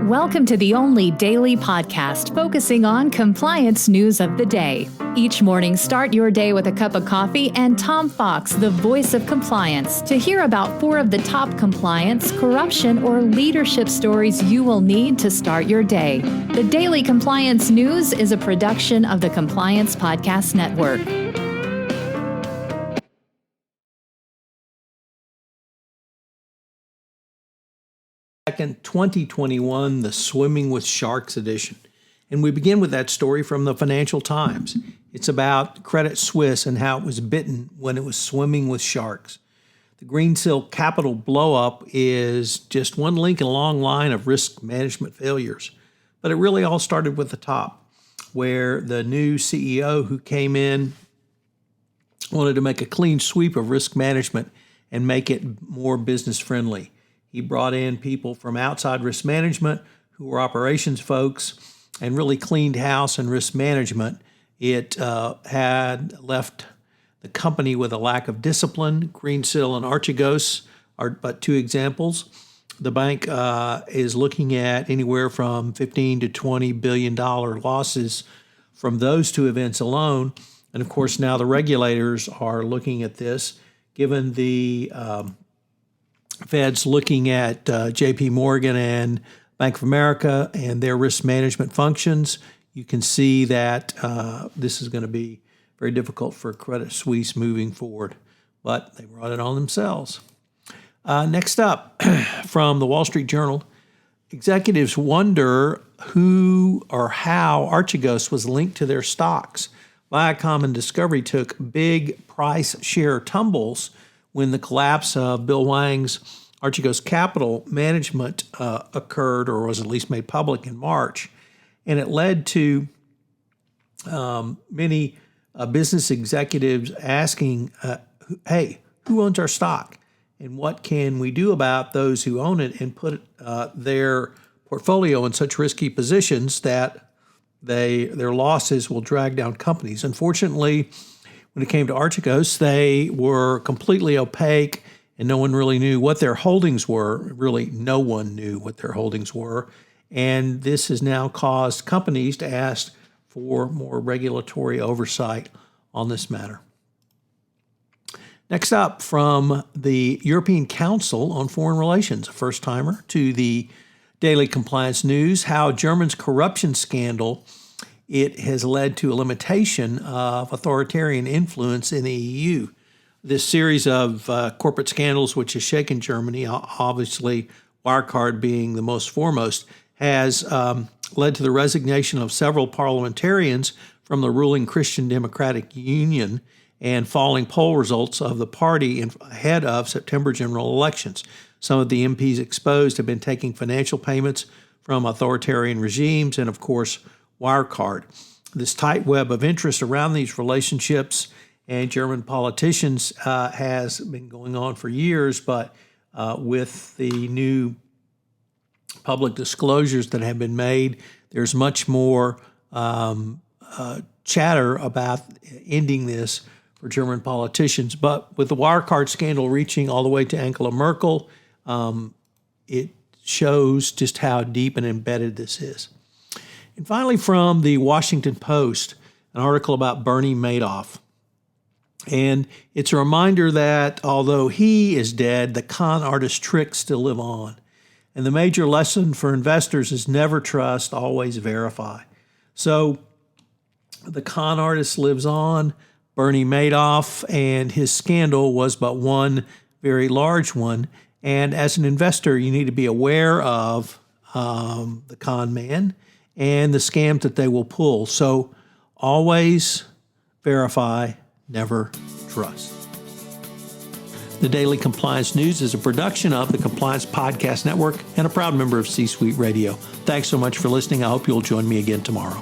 Welcome to the only daily podcast focusing on compliance news of the day. Each morning, start your day with a cup of coffee and Tom Fox, the voice of compliance, to hear about 4 of the top compliance, corruption, or leadership stories you will need to start your day. The Daily Compliance News is a production of the Compliance Podcast Network. Second, 2021, the Swimming with Sharks edition. And we begin with that story from the Financial Times. It's about Credit Suisse and how it was bitten when it was swimming with sharks. The Greensill Capital blowup is just one link in a long line of risk management failures. But it really all started with the top, where the new CEO who came in wanted to make a clean sweep of risk management and make it more business friendly. He brought in people from outside risk management who were operations folks and really cleaned house and risk management. It had left the company with a lack of discipline. Greensill and Archegos are but 2 examples. The bank is looking at anywhere from $15 to $20 billion losses from those 2 events alone. And of course, now the regulators are looking at this, given the Fed's looking at JPMorgan and Bank of America and their risk management functions. You can see that this is going to be very difficult for Credit Suisse moving forward, but they brought it on themselves. Next up, from the Wall Street Journal, executives wonder who or how Archegos was linked to their stocks. Viacom and Discovery took big price share tumbles when the collapse of Bill Wang's Archegos Capital Management occurred, or was at least made public in March. And it led to many business executives asking, hey, who owns our stock? And what can we do about those who own it and put their portfolio in such risky positions that their losses will drag down companies? Unfortunately, when it came to Archegos, they were completely opaque and no one really knew what their holdings were. Really, no one knew what their holdings were. And this has now caused companies to ask for more regulatory oversight on this matter. Next up, from the European Council on Foreign Relations, a first-timer to the Daily Compliance News, how Germany's corruption scandal, it has led to a limitation of authoritarian influence in the EU. This series of corporate scandals, which has shaken Germany, obviously Wirecard being the most foremost, has led to the resignation of several parliamentarians from the ruling Christian Democratic Union and falling poll results of the party ahead of September general elections. Some of the MPs exposed have been taking financial payments from authoritarian regimes and, of course, Wirecard. This tight web of interest around these relationships and German politicians has been going on for years, but with the new public disclosures that have been made, there's much more chatter about ending this for German politicians. But with the Wirecard scandal reaching all the way to Angela Merkel, it shows just how deep and embedded this is. And finally, from the Washington Post, an article about Bernie Madoff. And it's a reminder that although he is dead, the con artist tricks still live on. And the major lesson for investors is never trust, always verify. So the con artist lives on, Bernie Madoff, and his scandal was but one very large one. And as an investor, you need to be aware of the con man and the scams that they will pull. So always verify, never trust. The Daily Compliance News is a production of the Compliance Podcast Network and a proud member of C-Suite Radio. Thanks so much for listening. I hope you'll join me again tomorrow.